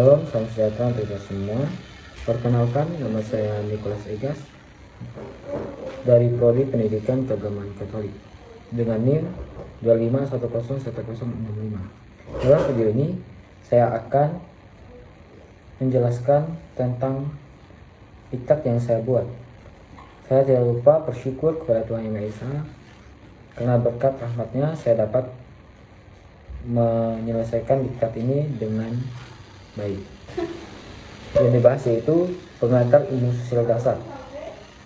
Salam sejahtera untuk kita semua. Perkenalkan, nama saya Nicholas Egas dari Prodi Pendidikan Keagamaan Katolik dengan NIM 251011065. Dalam video ini saya akan menjelaskan tentang diktat yang saya buat. Saya tidak lupa bersyukur kepada Tuhan Yang Maha Esa karena berkat rahmatnya saya dapat menyelesaikan diktat ini dengan baik. Yang dibahas yaitu pengantar ilmu sosial dasar.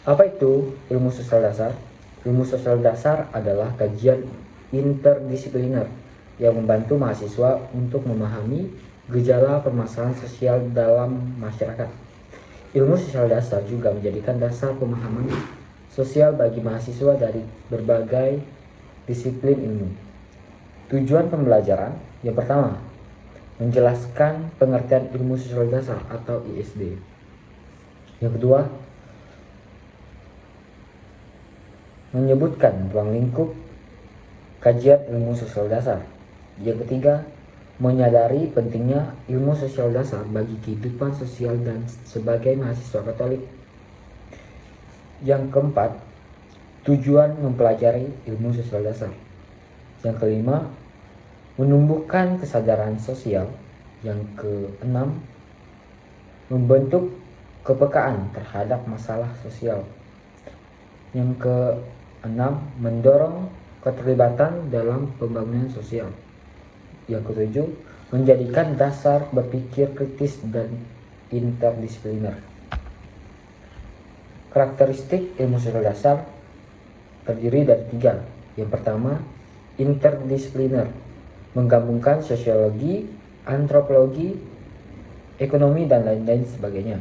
Apa itu ilmu sosial dasar? Ilmu sosial dasar adalah kajian interdisipliner yang membantu mahasiswa untuk memahami gejala permasalahan sosial dalam masyarakat. Ilmu sosial dasar juga menjadikan dasar pemahaman sosial bagi mahasiswa dari berbagai disiplin ilmu. Tujuan pembelajaran yang pertama, menjelaskan pengertian ilmu sosial dasar atau ISD. Yang kedua, menyebutkan ruang lingkup kajian ilmu sosial dasar. Yang ketiga, menyadari pentingnya ilmu sosial dasar bagi kehidupan sosial dan sebagai mahasiswa Katolik. Yang keempat, tujuan mempelajari ilmu sosial dasar. Yang kelima, menumbuhkan kesadaran sosial. Yang keenam, membentuk kepekaan terhadap masalah sosial. Yang keenam, mendorong keterlibatan dalam pembangunan sosial. Yang ketujuh, menjadikan dasar berpikir kritis dan interdisipliner. Karakteristik ilmu sosial dasar terdiri dari 3. Yang pertama, interdisipliner, menggabungkan sosiologi, antropologi, ekonomi, dan lain-lain sebagainya.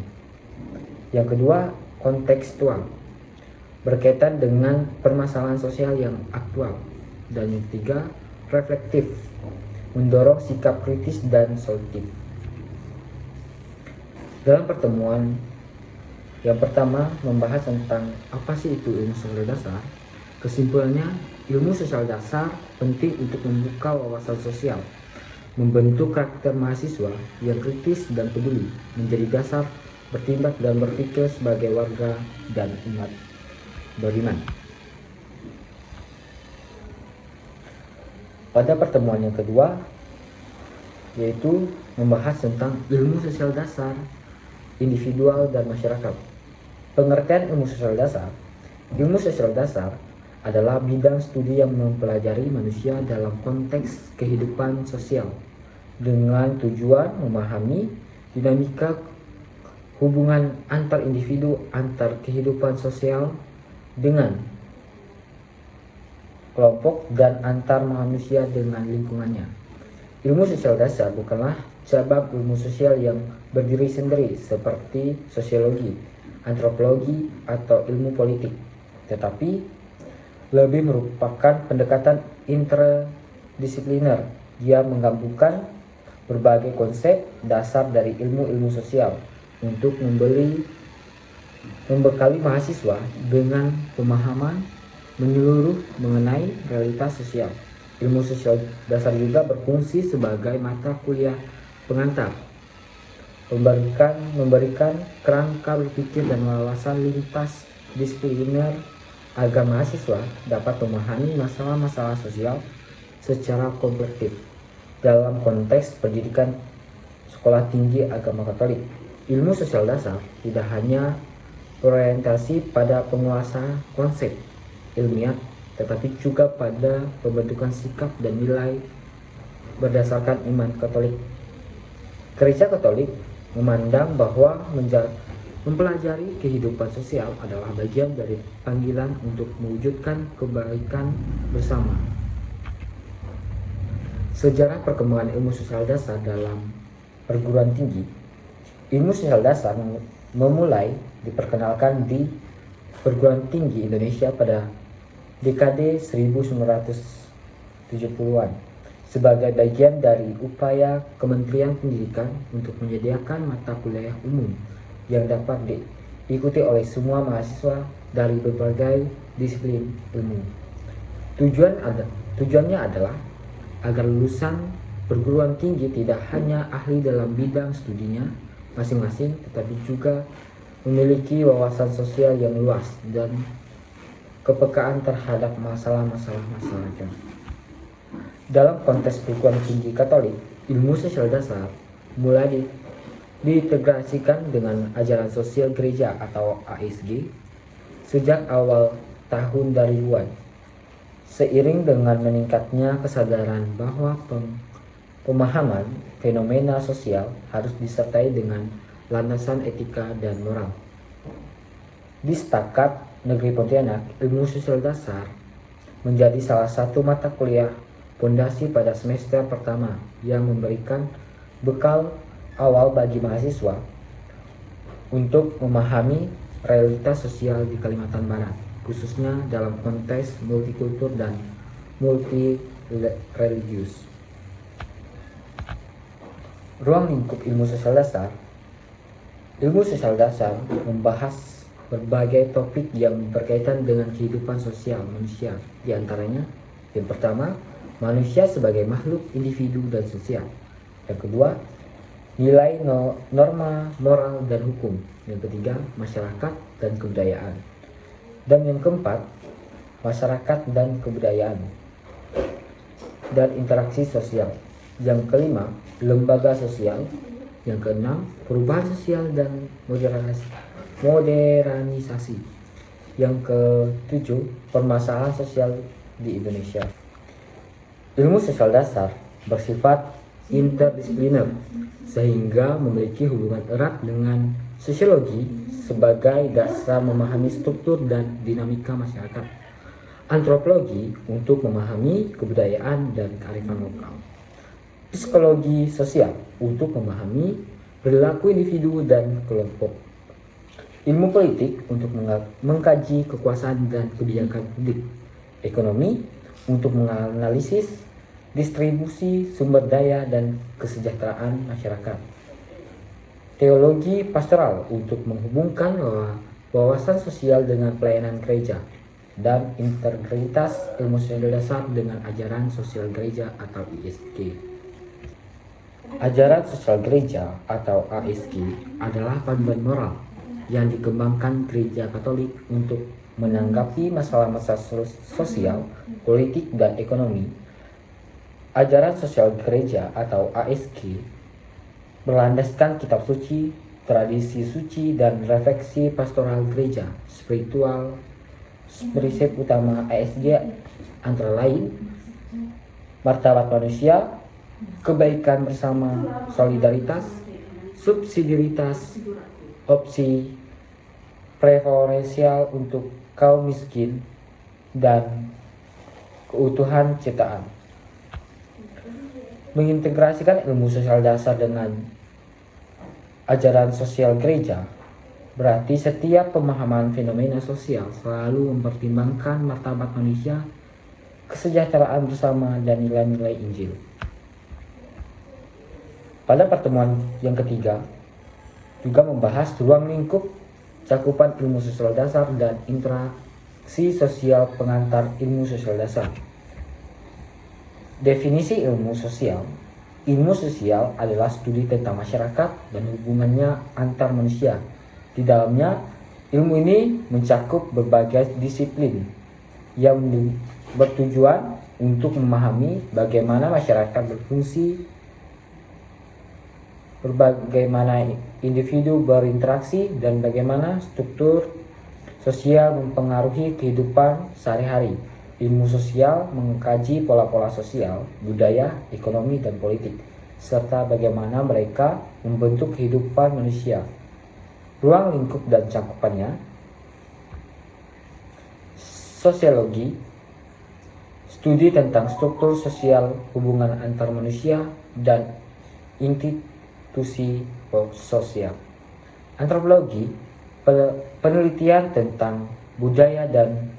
Yang kedua, kontekstual, berkaitan dengan permasalahan sosial yang aktual. Dan yang ketiga, reflektif, mendorong sikap kritis dan solutif. Dalam pertemuan yang pertama membahas tentang apa sih itu ilmu sosial dasar. Kesimpulannya, ilmu sosial dasar penting untuk membuka wawasan sosial, membentuk karakter mahasiswa yang kritis dan peduli, menjadi dasar bertindak dan berpikir sebagai warga dan umat beriman. Pada pertemuan yang kedua, yaitu membahas tentang ilmu sosial dasar, individual dan masyarakat. Pengertian ilmu sosial dasar. Ilmu sosial dasar adalah bidang studi yang mempelajari manusia dalam konteks kehidupan sosial dengan tujuan memahami dinamika hubungan antar individu, antar kehidupan sosial dengan kelompok, dan antar manusia dengan lingkungannya. Ilmu sosial dasar bukanlah cabang ilmu sosial yang berdiri sendiri seperti sosiologi, antropologi, atau ilmu politik, tetapi lebih merupakan pendekatan interdisipliner. Dia menggabungkan berbagai konsep dasar dari ilmu-ilmu sosial untuk membekali mahasiswa dengan pemahaman menyeluruh mengenai realitas sosial. Ilmu sosial dasar juga berfungsi sebagai mata kuliah pengantar, memberikan kerangka berpikir dan wawasan lintas disipliner agar mahasiswa dapat memahami masalah-masalah sosial secara kompetitif dalam konteks pendidikan sekolah tinggi agama Katolik. Ilmu sosial dasar tidak hanya berorientasi pada penguasaan konsep ilmiah, tetapi juga pada pembentukan sikap dan nilai berdasarkan iman Katolik. Gereja Katolik memandang bahwa mempelajari kehidupan sosial adalah bagian dari panggilan untuk mewujudkan kebaikan bersama. Sejarah perkembangan ilmu sosial dasar dalam perguruan tinggi. Ilmu sosial dasar memulai diperkenalkan di perguruan tinggi Indonesia pada dekade 1970-an sebagai bagian dari upaya Kementerian Pendidikan untuk menyediakan mata kuliah umum yang dapat diikuti oleh semua mahasiswa dari berbagai disiplin ilmu. Tujuannya adalah agar lulusan perguruan tinggi tidak hanya ahli dalam bidang studinya masing-masing, tetapi juga memiliki wawasan sosial yang luas dan kepekaan terhadap masalah-masalah masyarakat. Dalam konteks perguruan tinggi Katolik, ilmu sosial dasar mulai diintegrasikan dengan ajaran sosial gereja atau ASG sejak awal tahun 2000-an. Seiring dengan meningkatnya kesadaran bahwa pemahaman fenomena sosial harus disertai dengan landasan etika dan moral. Di Setakat Negeri Pontianak, ilmu sosial dasar menjadi salah satu mata kuliah pondasi pada semester pertama yang memberikan bekal awal bagi mahasiswa untuk memahami realitas sosial di Kalimantan Barat, khususnya dalam konteks multikultur dan multireligius. Ruang lingkup ilmu sosial dasar. Ilmu sosial dasar membahas berbagai topik yang berkaitan dengan kehidupan sosial manusia. Di antaranya, yang pertama, manusia sebagai makhluk individu dan sosial. Yang kedua, nilai norma moral dan hukum. Yang ketiga, masyarakat dan kebudayaan. Dan yang keempat, masyarakat dan kebudayaan dan interaksi sosial. Yang kelima, lembaga sosial. Yang keenam, perubahan sosial dan modernisasi. Yang ketujuh, permasalahan sosial di Indonesia. Ilmu sosial dasar bersifat interdisipliner sehingga memiliki hubungan erat dengan sosiologi sebagai dasar memahami struktur dan dinamika masyarakat, antropologi untuk memahami kebudayaan dan kearifan lokal, psikologi sosial untuk memahami perilaku individu dan kelompok, ilmu politik untuk mengkaji kekuasaan dan kebijakan publik, ekonomi untuk menganalisis distribusi sumber daya dan kesejahteraan masyarakat, teologi pastoral untuk menghubungkan wawasan sosial dengan pelayanan gereja, dan integritas ilmu sosial dasar dengan ajaran sosial gereja atau ISG. Ajaran sosial gereja atau ASG adalah panduan moral yang dikembangkan Gereja Katolik untuk menanggapi masalah-masalah sosial, politik, dan ekonomi. Ajaran sosial gereja atau ASG berlandaskan kitab suci, tradisi suci, dan refleksi pastoral gereja spiritual. Prinsip utama ASG antara lain martabat manusia, kebaikan bersama, solidaritas, subsidiaritas, opsi preferensial untuk kaum miskin, dan keutuhan ciptaan. Mengintegrasikan ilmu sosial dasar dengan ajaran sosial gereja berarti setiap pemahaman fenomena sosial selalu mempertimbangkan martabat manusia, kesejahteraan bersama, dan nilai-nilai Injil. Pada pertemuan yang ketiga juga membahas ruang lingkup cakupan ilmu sosial dasar dan interaksi sosial pengantar ilmu sosial dasar. Definisi ilmu sosial. Ilmu sosial adalah studi tentang masyarakat dan hubungannya antar manusia. Di dalamnya, ilmu ini mencakup berbagai disiplin yang bertujuan untuk memahami bagaimana masyarakat berfungsi, bagaimana individu berinteraksi, dan bagaimana struktur sosial mempengaruhi kehidupan sehari-hari. Ilmu sosial mengkaji pola-pola sosial, budaya, ekonomi, dan politik, serta bagaimana mereka membentuk kehidupan manusia. Ruang lingkup dan cakupannya. Sosiologi, studi tentang struktur sosial, hubungan antar manusia, dan institusi sosial. Antropologi, penelitian tentang budaya dan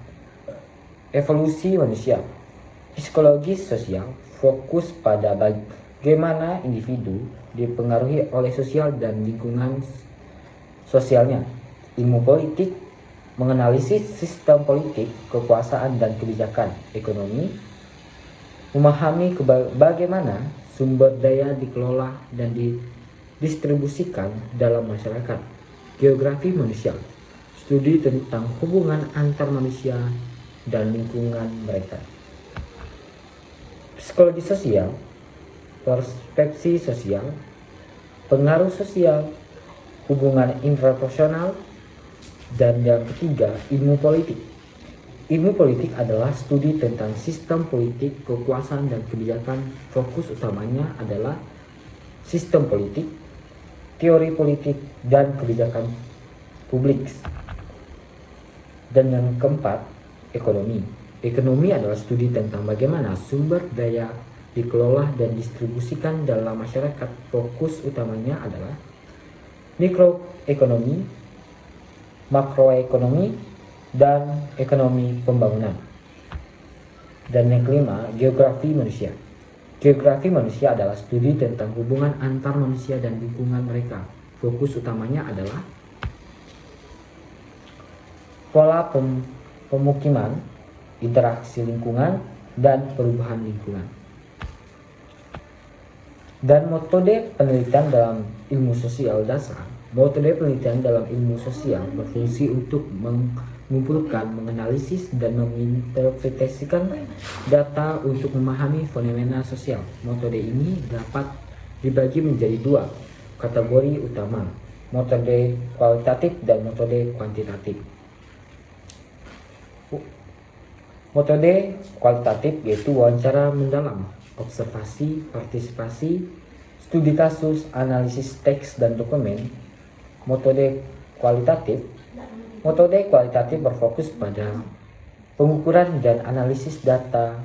evolusi manusia. Psikologi sosial, fokus pada bagaimana individu dipengaruhi oleh sosial dan lingkungan sosialnya. Ilmu politik, menganalisis sistem politik, kekuasaan, dan kebijakan ekonomi. Memahami bagaimana sumber daya dikelola dan didistribusikan dalam masyarakat. Geografi manusia, studi tentang hubungan antar manusia dan lingkungan mereka. Psikologi sosial, persepsi sosial, pengaruh sosial, hubungan intrapersonal, dan yang ketiga, ilmu politik. Ilmu politik adalah studi tentang sistem politik, kekuasaan, dan kebijakan. Fokus utamanya adalah sistem politik, teori politik, dan kebijakan publik. Dan yang keempat, ekonomi. Ekonomi adalah studi tentang bagaimana sumber daya dikelola dan distribusikan dalam masyarakat. Fokus utamanya adalah mikroekonomi, makroekonomi, dan ekonomi pembangunan. Dan yang kelima, geografi manusia. Geografi manusia adalah studi tentang hubungan antar manusia dan lingkungan mereka. Fokus utamanya adalah pola pemukiman, interaksi lingkungan, dan perubahan lingkungan. Dan metode penelitian dalam ilmu sosial dasar. Metode penelitian dalam ilmu sosial berfungsi untuk mengumpulkan, menganalisis, dan menginterpretasikan data untuk memahami fenomena sosial. Metode ini dapat dibagi menjadi dua kategori utama, metode kualitatif dan metode kuantitatif. Metode kualitatif yaitu wawancara mendalam, observasi, partisipasi, studi kasus, analisis teks dan dokumen. Metode kualitatif berfokus pada pengukuran dan analisis data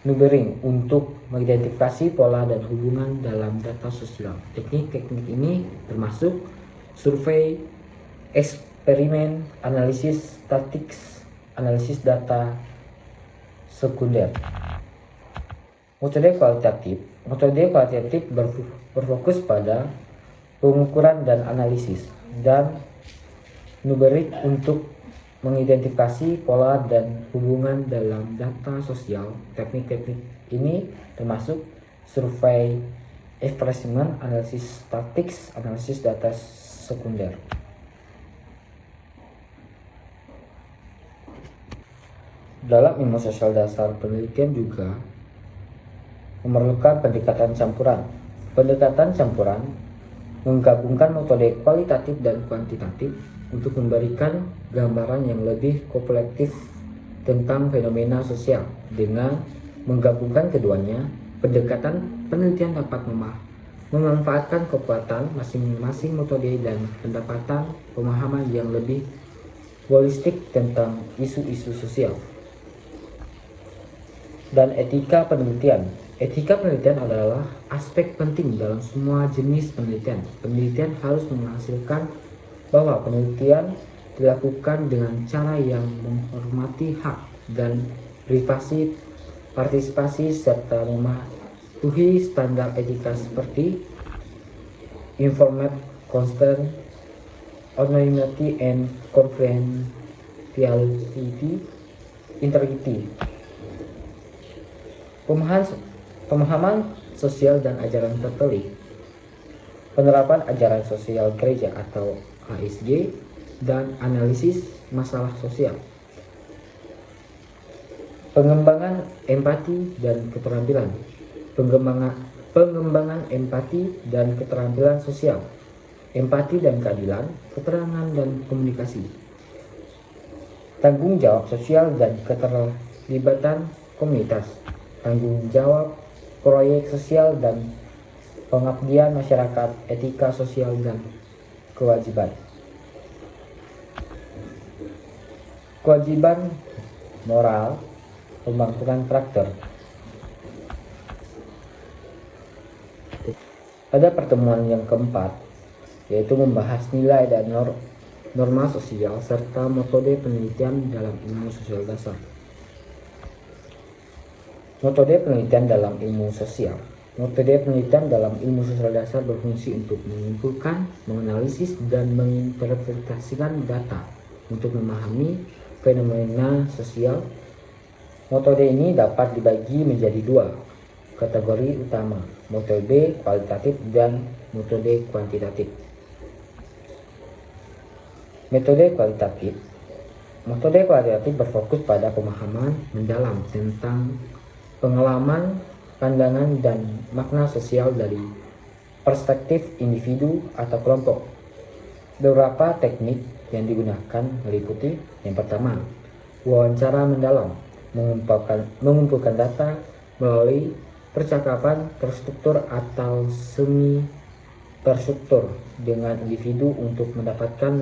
numbering untuk mengidentifikasi pola dan hubungan dalam data sosial. Teknik-teknik ini termasuk survei, eksperimen, analisis statistik, analisis data sekunder. Metode kualitatif berfokus pada pengukuran dan analisis dan numerik untuk mengidentifikasi pola dan hubungan dalam data sosial. Teknik-teknik ini termasuk survei, eksperimen, analisis statistik, analisis data sekunder. Dalam ilmu sosial dasar, penelitian juga memerlukan pendekatan campuran. Pendekatan campuran menggabungkan metode kualitatif dan kuantitatif untuk memberikan gambaran yang lebih kompleks tentang fenomena sosial. Dengan menggabungkan keduanya, pendekatan penelitian dapat memanfaatkan kekuatan masing-masing metode dan pendapatan pemahaman yang lebih holistik tentang isu-isu sosial. Dan etika penelitian. Etika penelitian adalah aspek penting dalam semua jenis penelitian. Penelitian harus menghasilkan bahwa penelitian dilakukan dengan cara yang menghormati hak dan privasi partisipasi serta mematuhi standar etika seperti informed consent, anonymity and confidentiality, integrity. Pemahaman sosial dan ajaran Katolik, penerapan ajaran sosial gereja atau ASG, dan analisis masalah sosial. Pengembangan empati dan keterampilan. Pengembangan empati dan keterampilan sosial. Empati dan keadilan, keterangan dan komunikasi. Tanggung jawab sosial dan keterlibatan komunitas. Tanggung jawab proyek sosial dan pengabdian masyarakat, etika sosial dan kewajiban. Kewajiban moral, pembangunan karakter. Pada pertemuan yang keempat, yaitu membahas nilai dan norma sosial serta metode penelitian dalam ilmu sosial dasar. Metode penelitian dalam ilmu sosial. Metode penelitian dalam ilmu sosial dasar berfungsi untuk mengumpulkan, menganalisis, dan menginterpretasikan data untuk memahami fenomena sosial. Metode ini dapat dibagi menjadi dua kategori utama, metode kualitatif dan metode kuantitatif. Metode kualitatif berfokus pada pemahaman mendalam tentang pengalaman, pandangan, dan makna sosial dari perspektif individu atau kelompok. Beberapa teknik yang digunakan meliputi: yang pertama, wawancara mendalam, mengumpulkan data melalui percakapan terstruktur atau semi terstruktur dengan individu untuk mendapatkan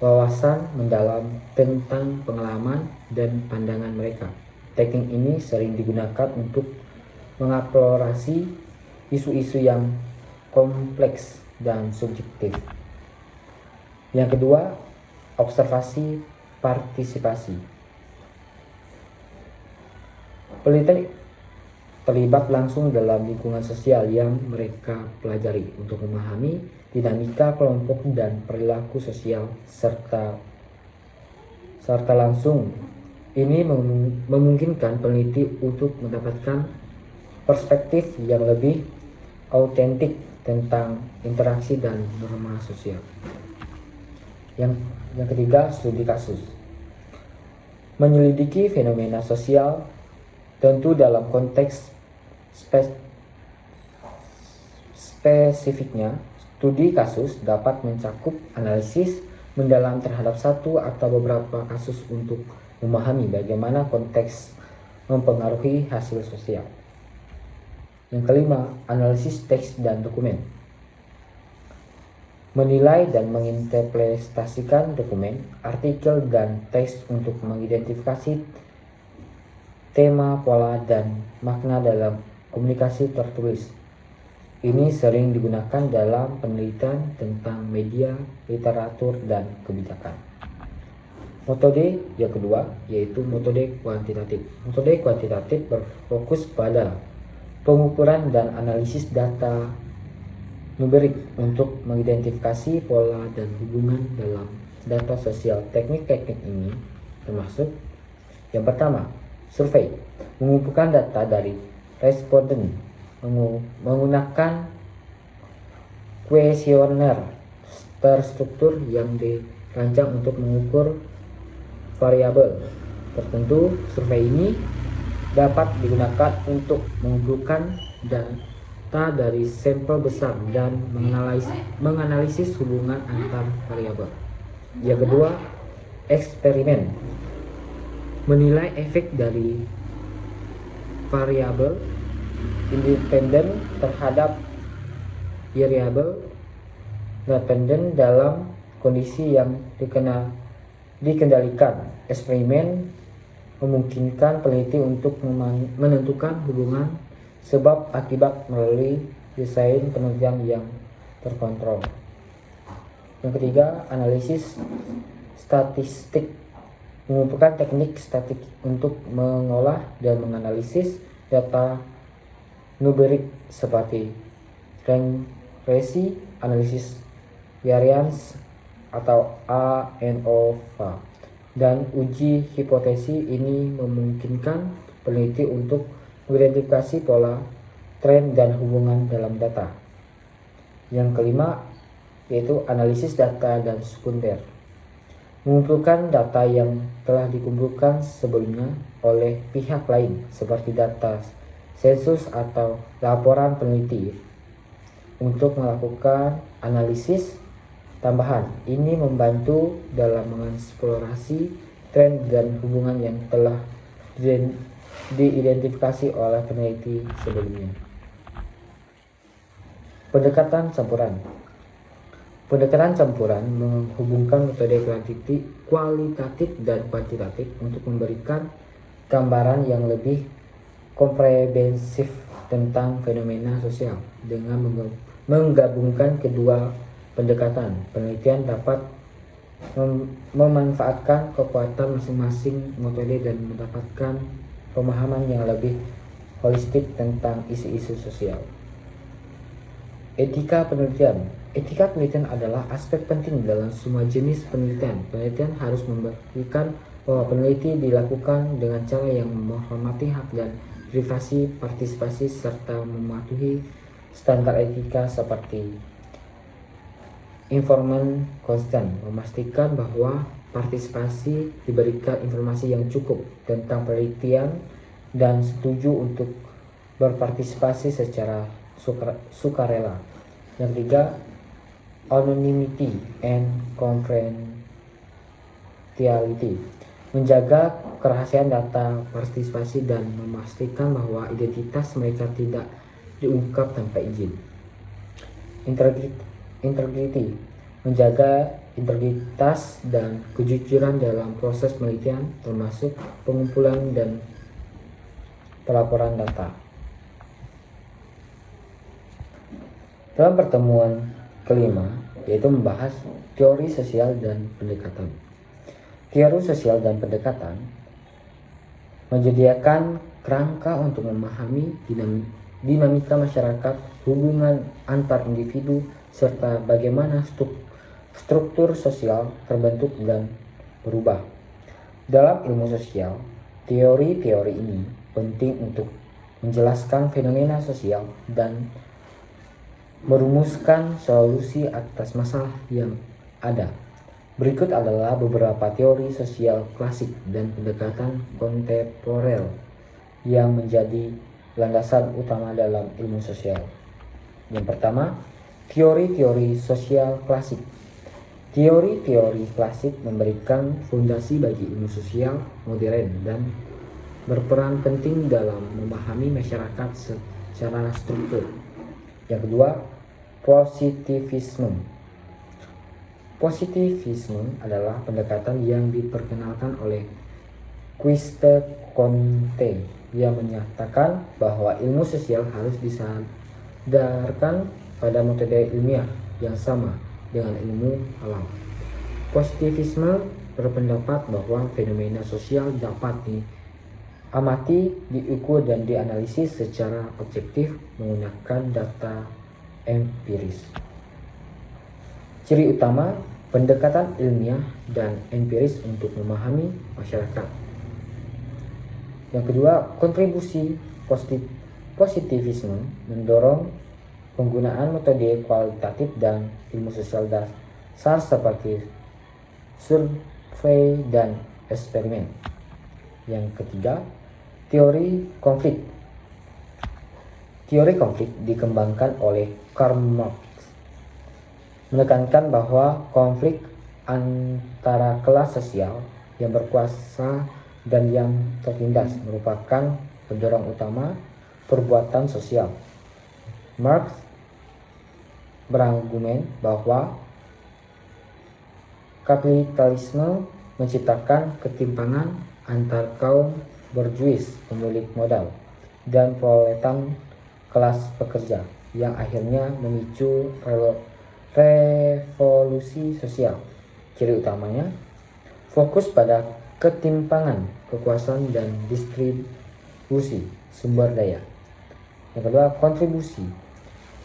wawasan mendalam tentang pengalaman dan pandangan mereka. Teknik ini sering digunakan untuk mengeksplorasi isu-isu yang kompleks dan subjektif. Yang kedua, observasi partisipasi. Penelitian terlibat langsung dalam lingkungan sosial yang mereka pelajari untuk memahami dinamika kelompok dan perilaku sosial serta langsung. Ini memungkinkan peneliti untuk mendapatkan perspektif yang lebih autentik tentang interaksi dan norma sosial. Yang ketiga, studi kasus. Menyelidiki fenomena sosial tentu dalam konteks spesifiknya. Studi kasus dapat mencakup analisis mendalam terhadap satu atau beberapa kasus untuk memahami bagaimana konteks mempengaruhi hasil sosial. Yang kelima, analisis teks dan dokumen. Menilai dan menginterpretasikan dokumen, artikel, dan teks untuk mengidentifikasi tema, pola, dan makna dalam komunikasi tertulis. Ini sering digunakan dalam penelitian tentang media, literatur, dan kebijakan. Metode yang kedua yaitu metode kuantitatif. Metode kuantitatif berfokus pada pengukuran dan analisis data numerik untuk mengidentifikasi pola dan hubungan dalam data sosial. Teknik-teknik ini termasuk: yang pertama, survei, mengumpulkan data dari responden menggunakan kuesioner terstruktur yang dirancang untuk mengukur variabel tertentu. Survei ini dapat digunakan untuk mengumpulkan data dari sampel besar dan menganalisis hubungan antar variabel. Yang kedua, eksperimen, menilai efek dari variabel independen terhadap variabel dependen dalam kondisi yang dikendalikan. Eksperimen memungkinkan peneliti untuk menentukan hubungan sebab akibat melalui desain penelitian yang terkontrol. Yang ketiga, analisis statistik, mengumpulkan teknik statistik untuk mengolah dan menganalisis data numerik seperti regresi, analisis variance atau ANOVA, dan uji hipotesi. Ini memungkinkan peneliti untuk mengidentifikasi pola, tren, dan hubungan dalam data. Yang kelima yaitu analisis data dan sekunder, mengumpulkan data yang telah dikumpulkan sebelumnya oleh pihak lain seperti data sensus atau laporan peneliti untuk melakukan analisis tambahan. Ini membantu dalam mengeksplorasi tren dan hubungan yang telah diidentifikasi oleh peneliti sebelumnya. Pendekatan campuran. Pendekatan campuran menghubungkan metode kualitatif dan kuantitatif untuk memberikan gambaran yang lebih komprehensif tentang fenomena sosial. Dengan menggabungkan kedua pendekatan, penelitian dapat memanfaatkan kekuatan masing-masing metode dan mendapatkan pemahaman yang lebih holistik tentang isu-isu sosial. Etika penelitian. Etika penelitian adalah aspek penting dalam semua jenis penelitian. Penelitian harus membuktikan bahwa peneliti dilakukan dengan cara yang menghormati hak dan privasi, partisipasi, serta mematuhi standar etika seperti information consent, memastikan bahwa partisipasi diberikan informasi yang cukup tentang penelitian dan setuju untuk berpartisipasi secara sukarela. Yang ketiga, anonymity and confidentiality, menjaga kerahasiaan data partisipasi dan memastikan bahwa identitas mereka tidak diungkap tanpa izin. Integrity, menjaga integritas dan kejujuran dalam proses penelitian, termasuk pengumpulan dan pelaporan data. Dalam pertemuan kelima, yaitu membahas teori sosial dan pendekatan. Teori sosial dan pendekatan menyediakan kerangka untuk memahami dinamika masyarakat, hubungan antar individu, serta bagaimana struktur sosial terbentuk dan berubah. Dalam ilmu sosial, teori-teori ini penting untuk menjelaskan fenomena sosial dan merumuskan solusi atas masalah yang ada. Berikut adalah beberapa teori sosial klasik dan pendekatan kontemporer yang menjadi landasan utama dalam ilmu sosial. Yang pertama, teori-teori sosial klasik. Teori-teori klasik memberikan fondasi bagi ilmu sosial modern dan berperan penting dalam memahami masyarakat secara struktur. Yang kedua, positivisme. Positivisme adalah pendekatan yang diperkenalkan oleh Auguste Comte yang menyatakan bahwa ilmu sosial harus disandarkan pada metode ilmiah yang sama dengan ilmu alam. Positivisme berpendapat bahwa fenomena sosial dapat diamati, diukur, dan dianalisis secara objektif menggunakan data empiris. Ciri utama pendekatan ilmiah dan empiris untuk memahami masyarakat. Yang kedua, kontribusi positivisme mendorong penggunaan metode kualitatif dan ilmu sosial dasar seperti survei dan eksperimen. Yang ketiga, teori konflik. Teori konflik dikembangkan oleh Karl Marx, menekankan bahwa konflik antara kelas sosial yang berkuasa dan yang tertindas merupakan pendorong utama perbuatan sosial. Marx berargumen bahwa kapitalisme menciptakan ketimpangan antar kaum borjuis pemilik modal dan proletan kelas pekerja yang akhirnya memicu revolusi sosial. Ciri utamanya fokus pada ketimpangan kekuasaan dan distribusi sumber daya. Yang kedua, kontribusi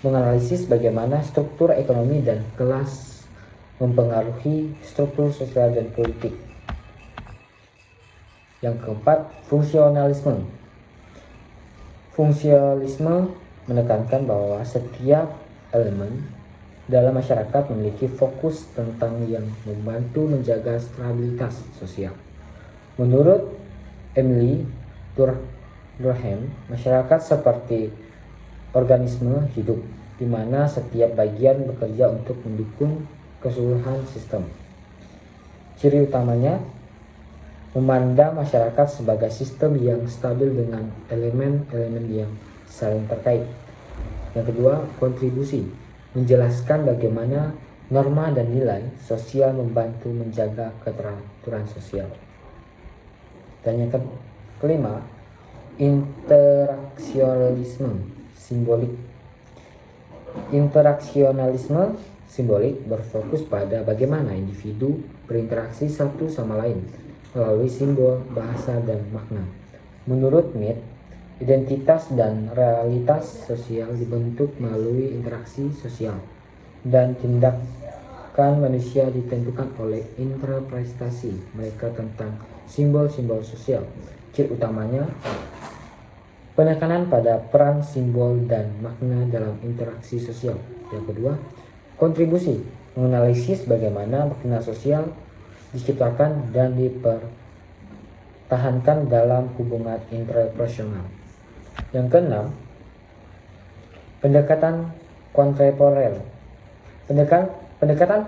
menganalisis bagaimana struktur ekonomi dan kelas mempengaruhi struktur sosial dan politik. Yang keempat, fungsionalisme. Fungsionalisme menekankan bahwa setiap elemen dalam masyarakat memiliki fokus tentang yang membantu menjaga stabilitas sosial. Menurut Emily Durkheim, masyarakat seperti organisme hidup, di mana setiap bagian bekerja untuk mendukung keseluruhan sistem. Ciri utamanya memandang masyarakat sebagai sistem yang stabil dengan elemen-elemen yang saling terkait. Yang kedua, kontribusi menjelaskan bagaimana norma dan nilai sosial membantu menjaga keteraturan sosial. Dan yang kelima, interaksionalisme simbolik. Interaksionalisme simbolik berfokus pada bagaimana individu berinteraksi satu sama lain melalui simbol, bahasa, dan makna. Menurut Mead, identitas dan realitas sosial dibentuk melalui interaksi sosial, dan tindakan manusia ditentukan oleh interpretasi mereka tentang simbol-simbol sosial. Ciri utamanya Penekanan pada peran simbol dan makna dalam interaksi sosial. Yang kedua, kontribusi, menganalisis bagaimana makna sosial diciptakan dan dipertahankan dalam hubungan interpersonal. Yang keenam, pendekatan kontemporer. Pendekatan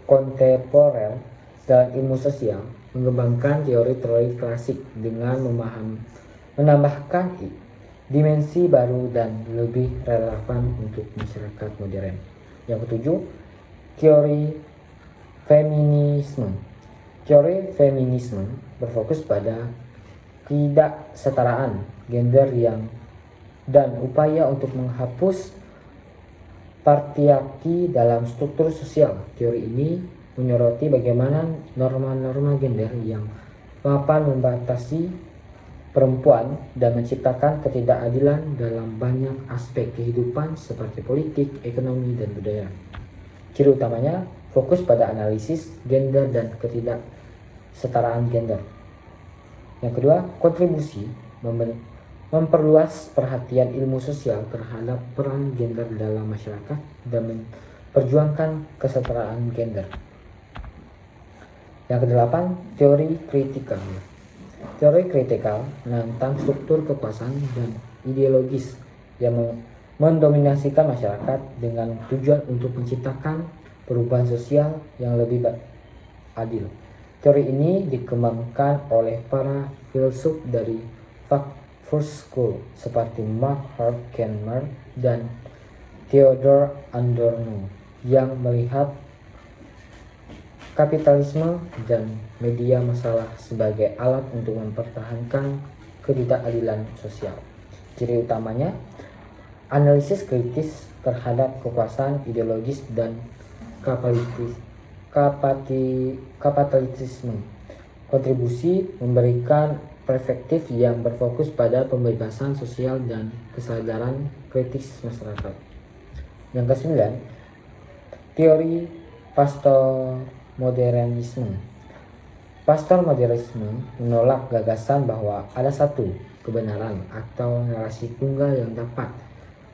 kontemporer dalam ilmu sosial mengembangkan teori-teori klasik dengan menambahkan dimensi baru dan lebih relevan untuk masyarakat modern. Yang ketujuh, teori feminisme. Teori feminisme berfokus pada ketidaksetaraan gender dan upaya untuk menghapus patriarki dalam struktur sosial. Teori ini menyoroti bagaimana norma-norma gender yang mapan membatasi perempuan dan menciptakan ketidakadilan dalam banyak aspek kehidupan seperti politik, ekonomi, dan budaya. Ciri utamanya fokus pada analisis gender dan ketidaksetaraan gender. Yang kedua, kontribusi memperluas perhatian ilmu sosial terhadap peran gender dalam masyarakat dan memperjuangkan kesetaraan gender. Yang kedelapan, teori kritikal. Teori kritikal menentang struktur kekuasaan dan ideologis yang mendominasikan masyarakat dengan tujuan untuk menciptakan perubahan sosial yang lebih adil. Teori ini dikembangkan oleh para filsuf dari First School seperti Mark Horkheimer dan Theodor Adorno yang melihat kapitalisme dan media masalah sebagai alat untuk mempertahankan ketidakadilan sosial. Ciri utamanya, analisis kritis terhadap kekuasaan ideologis dan kapitalisme. Kontribusi memberikan perspektif yang berfokus pada pembebasan sosial dan kesadaran kritis masyarakat. Yang kesembilan, teori postmodernisme. Postmodernisme menolak gagasan bahwa ada satu kebenaran atau narasi tunggal yang dapat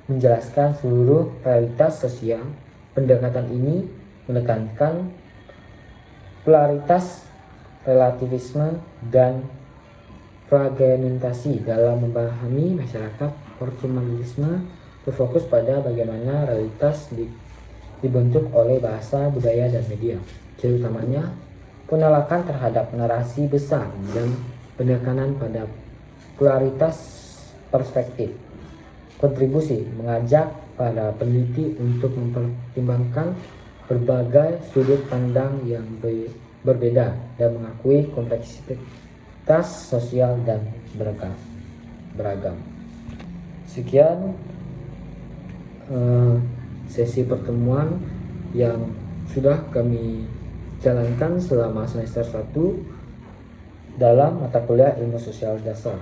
menjelaskan seluruh realitas sosial. Pendekatan ini menekankan pluralitas, relativisme, dan fragmentasi dalam memahami masyarakat. Postmodernisme berfokus pada bagaimana realitas dibentuk oleh bahasa, budaya, dan media. Ciri utamanya, penolakan terhadap narasi besar dan penekanan pada pluralitas perspektif. Kontribusi mengajak para peneliti untuk mempertimbangkan berbagai sudut pandang yang berbeda dan mengakui kompleksitas sosial dan beragam. Sekian sesi pertemuan yang sudah kami jalankan selama semester 1 dalam mata kuliah ilmu sosial dasar.